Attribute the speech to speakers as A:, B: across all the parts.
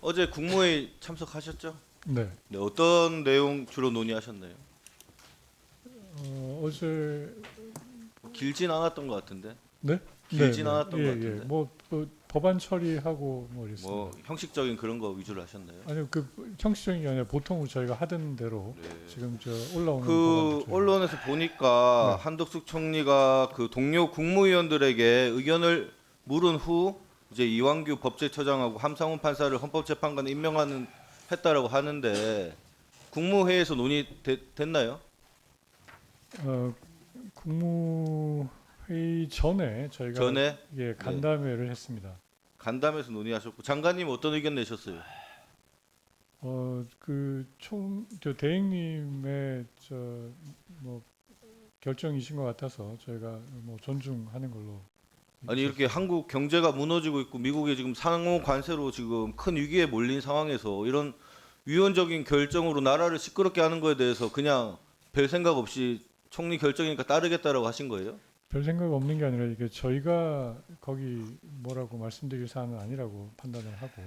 A: 어제 국무회의 참석하셨죠?
B: 네.
A: 네, 어떤 내용 주로 논의하셨나요?
B: 어제
A: 길진 않았던 것 같은데.
B: 네?
A: 길진
B: 네, 네.
A: 않았던 것 같은데.
B: 뭐 법안 처리하고 뭐 이랬습니다.
A: 뭐 형식적인 그런 거 위주로 하셨나요?
B: 아니요, 그 형식적인 게 아니라 보통 저희가 하던 대로
A: 네.
B: 지금 저 올라오는
A: 그
B: 법안들
A: 언론에서 보니까
B: 네.
A: 한덕수 총리가 그 동료 국무위원들에게 의견을 물은 후 이제 이완규 법제처장하고 함상훈 판사를 헌법재판관에 임명하는 했다라고 하는데 국무회의에서 논의됐나요?
B: 국무회의 전에 저희가
A: 전에
B: 예, 간담회를 했습니다.
A: 간담회에서 논의하셨고 장관님 어떤 의견 내셨어요?
B: 저 대행님의 뭐 결정이신 것 같아서 저희가 뭐 존중하는 걸로.
A: 아니 이렇게 한국 경제가 무너지고 있고 미국이 지금 상호 관세로 지금 큰 위기에 몰린 상황에서 이런 위헌적인 결정으로 나라를 시끄럽게 하는 거에 대해서 그냥 별 생각 없이 총리 결정이니까 따르겠다라고 하신 거예요?
B: 별 생각 없는 게 아니라 이게 저희가 거기 뭐라고 말씀드릴 사안은 아니라고 판단을 하고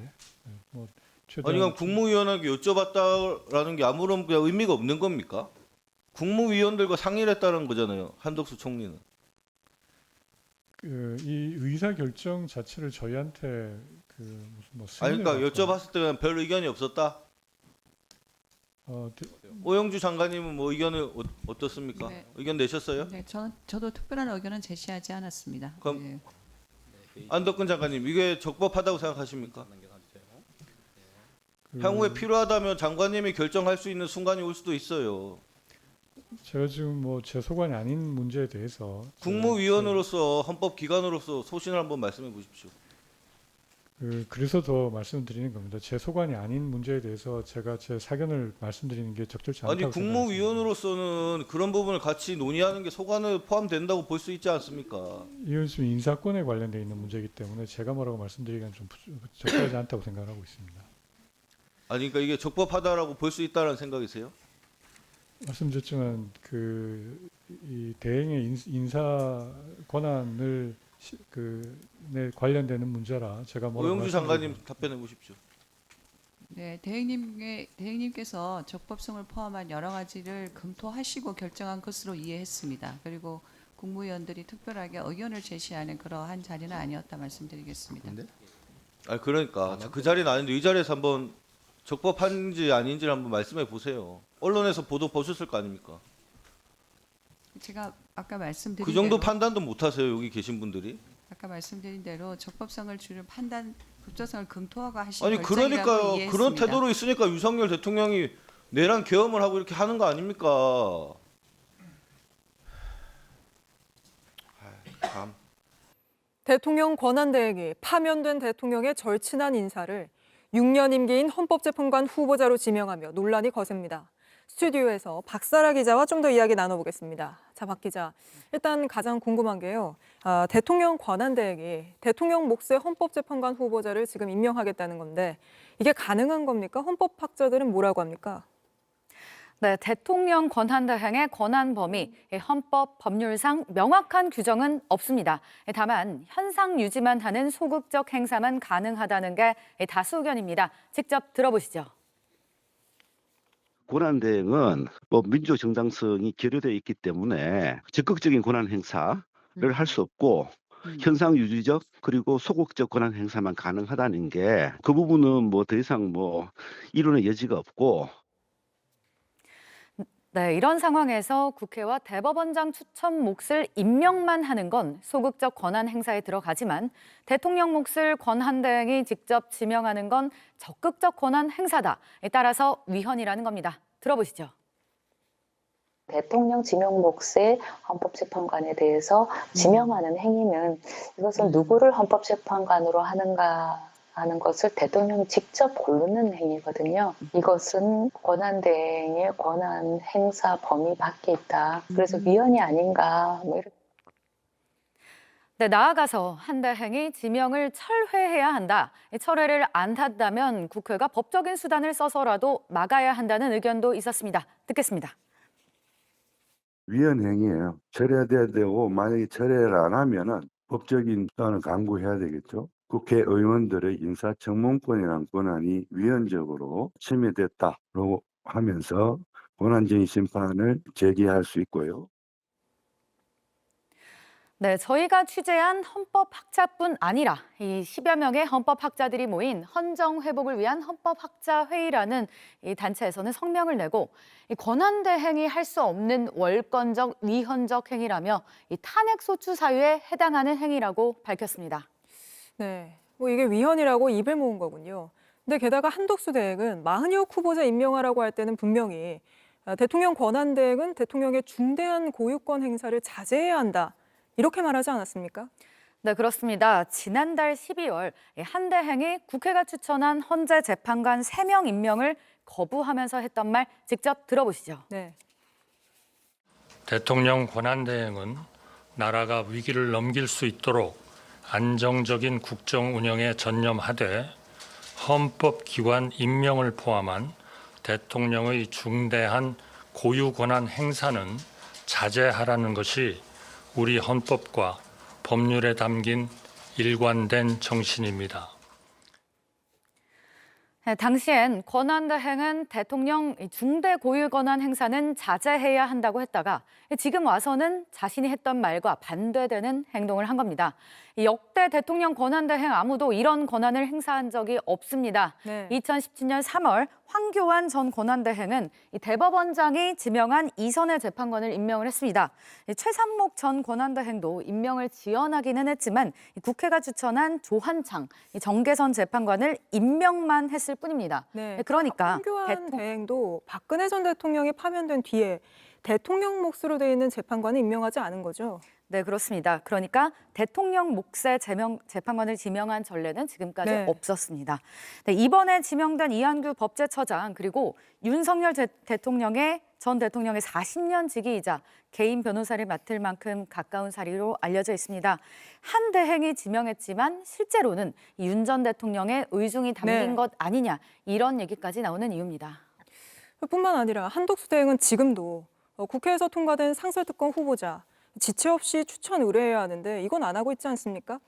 B: 뭐
A: 아니
B: 최대한
A: 그럼 국무위원에게 여쭤봤다라는 게 아무런 그냥 의미가 없는 겁니까? 국무위원들과 상의를 했다는 거잖아요. 한덕수 총리는.
B: 이 의사 결정 자체를 저희한테 무슨 뭐
A: 아니 그러니까
B: 승인을
A: 여쭤봤을 때는 별 의견이 없었다.
B: 어,
A: 오영주 장관님은 뭐 의견을 어떻습니까?
C: 네.
A: 의견 내셨어요?
C: 네, 저도 특별한 의견은 제시하지 않았습니다.
A: 그럼
C: 네.
A: 안덕근 장관님 이게 적법하다고 생각하십니까?
B: 그
A: 향후에 필요하다면 장관님이 결정할 수 있는 순간이 올 수도 있어요.
B: 제가 지금 뭐 제 소관이 아닌 문제에 대해서
A: 국무위원으로서 헌법기관으로서 소신을 한번 말씀해 보십시오.
B: 그래서 더 말씀드리는 겁니다. 제 소관이 아닌 문제에 대해서 제가 제 사견을 말씀드리는 게 적절치 않다고
A: 아니
B: 생각합니다.
A: 국무위원으로서는 그런 부분을 같이 논의하는 게 소관에 포함된다고 볼 수 있지 않습니까?
B: 이건 지금 인사권에 관련되어 있는 문제이기 때문에 제가 뭐라고 말씀드리기는 좀 적절하지 않다고 생각하고 있습니다.
A: 아니 그러니까 이게 적법하다라고 볼 수 있다는 생각이세요?
B: 말씀드렸지만 이 대행의 인사 권한을 네, 관련되는 문제라 제가 뭐라고
A: 오영주 장관님 답변해 보십시오.
C: 네, 대행님께서 적법성을 포함한 여러 가지를 검토하시고 결정한 것으로 이해했습니다. 그리고 국무위원들이 특별하게 의견을 제시하는 그러한 자리는 아니었다 말씀드리겠습니다.
A: 아 그러니까 그 자리는 아닌데 이 자리에서 한번 적법한지 아닌지를 한번 말씀해 보세요. 언론에서 보도 보셨을 거 아닙니까?
C: 제가 아까 말씀드린
A: 그 정도
C: 대로
A: 판단도 못 하세요 여기 계신 분들이?
C: 아까 말씀드린 대로 적법성을 주는 법적성을 검토하고 하신
A: 아니
C: 결정이라고
A: 그러니까요.
C: 이해했습니다.
A: 그런 태도로 있으니까 윤석열 대통령이 내란 계엄을 하고 이렇게 하는 거 아닙니까? 참.
D: 대통령 권한대행이 파면된 대통령의 절친한 인사를 6년 임기인 헌법재판관 후보자로 지명하며 논란이 거셉니다. 스튜디오에서 박사라 기자와 좀 더 이야기 나눠보겠습니다. 자, 박 기자. 일단 가장 궁금한 게요. 대통령 권한대행이 대통령 몫의 헌법재판관 후보자를 지금 임명하겠다는 건데 이게 가능한 겁니까? 헌법학자들은 뭐라고 합니까?
E: 네, 대통령 권한대행의 권한 범위, 헌법 법률상 명확한 규정은 없습니다. 다만 현상 유지만 하는 소극적 행사만 가능하다는 게 다수 의견입니다. 직접 들어보시죠.
F: 권한대행은 민주 정당성이 결여되어 있기 때문에 적극적인 권한 행사를 할 수 없고 현상 유지적 그리고 소극적 권한 행사만 가능하다는 게 그 부분은 뭐 더 이상 이론의 여지가 없고.
E: 네, 이런 상황에서 국회와 대법원장 추천 몫을 임명만 하는 건 소극적 권한 행사에 들어가지만 대통령 몫을 권한대행이 직접 지명하는 건 적극적 권한 행사다. 따라서 위헌이라는 겁니다. 들어보시죠.
G: 대통령 지명 몫의 헌법재판관에 대해서 지명하는 행위는 이것은 누구를 헌법재판관으로 하는가 하는 것을 대통령이 직접 고르는 행위거든요. 이것은 권한대행의 권한 행사 범위 밖에 있다. 그래서 위헌이 아닌가 이렇게.
E: 네, 나아가서 한 대행이 지명을 철회해야 한다. 철회를 안 한다면 국회가 법적인 수단을 써서라도 막아야 한다는 의견도 있었습니다. 듣겠습니다.
H: 위헌 행위예요. 철회돼야 되고 만약에 철회를 안 하면은 법적인 수단을 강구해야 되겠죠. 국회의원들의 인사청문권이라는 권한이 위헌적으로 침해됐다고 하면서 권한쟁의 심판을 제기할 수 있고요.
E: 네, 저희가 취재한 헌법학자뿐 아니라 이 10여 명의 헌법학자들이 모인 헌정회복을 위한 헌법학자회의라는 이 단체에서는 성명을 내고 이 권한대행이 할 수 없는 월권적, 위헌적 행위라며 이 탄핵소추 사유에 해당하는 행위라고 밝혔습니다.
D: 네, 뭐 이게 위헌이라고 입을 모은 거군요. 근데 게다가 한덕수 대행은 마흔여욱 후보자 임명하라고 할 때는 분명히 대통령 권한대행은 대통령의 중대한 고유권 행사를 자제해야 한다. 이렇게 말하지 않았습니까?
E: 네, 그렇습니다. 지난달 12월 한 대행이 국회가 추천한 헌재 재판관 3명 임명을 거부하면서 했던 말 직접 들어보시죠.
D: 네.
I: 대통령 권한대행은 나라가 위기를 넘길 수 있도록 안정적인 국정 운영에 전념하되 헌법기관 임명을 포함한 대통령의 중대한 고유 권한 행사는 자제하라는 것이 우리 헌법과 법률에 담긴 일관된 정신입니다.
E: 네, 당시엔 권한대행은 대통령 중대 고유 권한 행사는 자제해야 한다고 했다가 지금 와서는 자신이 했던 말과 반대되는 행동을 한 겁니다. 역대 대통령 권한대행 아무도 이런 권한을 행사한 적이 없습니다.
D: 네.
E: 2017년 3월 황교안 전 권한대행은 대법원장이 지명한 이선의 재판관을 임명을 했습니다. 최상목 전 권한대행도 임명을 지원하기는 했지만 국회가 추천한 조한창 정계선 재판관을 임명만 했을 뿐입니다.
D: 네.
E: 그러니까
D: 황교안 대행도 박근혜 전 대통령이 파면된 뒤에 대통령 몫으로 되어 있는 재판관을 임명하지 않은 거죠?
E: 네, 그렇습니다. 그러니까 대통령 몫의 재판관을 지명한 전례는 지금까지
D: 네.
E: 없었습니다. 네, 이번에 지명된 이한규 법제처장 그리고 윤석열 대통령의 전 대통령의 40년 지기이자 개인 변호사를 맡을 만큼 가까운 사리로 알려져 있습니다. 한 대행이 지명했지만 실제로는 윤 전 대통령의 의중이 담긴
D: 네.
E: 것 아니냐 이런 얘기까지 나오는 이유입니다.
D: 뿐만 아니라 한덕수 대행은 지금도 국회에서 통과된 상설특검 후보자 지체 없이 추천 의뢰해야 하는데 이건 안 하고 있지 않습니까?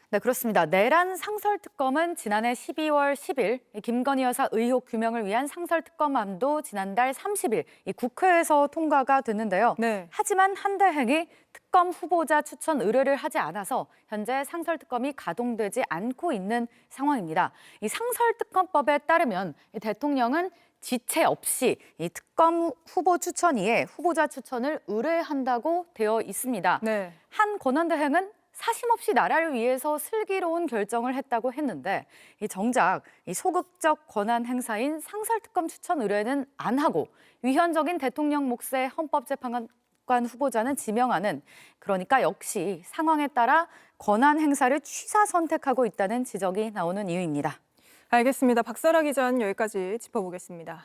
E: 네, 그렇습니다. 내란 상설특검은 지난해 12월 10일 김건희 여사 의혹 규명을 위한 상설특검안도 지난달 30일 국회에서 통과가 됐는데요.
D: 네.
E: 하지만 한 대행이 특검 후보자 추천 의뢰를 하지 않아서 현재 상설특검이 가동되지 않고 있는 상황입니다. 이 상설특검법에 따르면 대통령은 지체 없이 이 특검 후보 추천위에 후보자 추천을 의뢰한다고 되어 있습니다.
D: 네.
E: 한 권한대행은 사심없이 나라를 위해서 슬기로운 결정을 했다고 했는데 정작 소극적 권한 행사인 상설특검 추천 의뢰는 안 하고 위헌적인 대통령 몫의 헌법재판관 후보자는 지명하는 그러니까 역시 상황에 따라 권한 행사를 취사 선택하고 있다는 지적이 나오는 이유입니다.
D: 알겠습니다. 박사라 기자는 여기까지 짚어보겠습니다.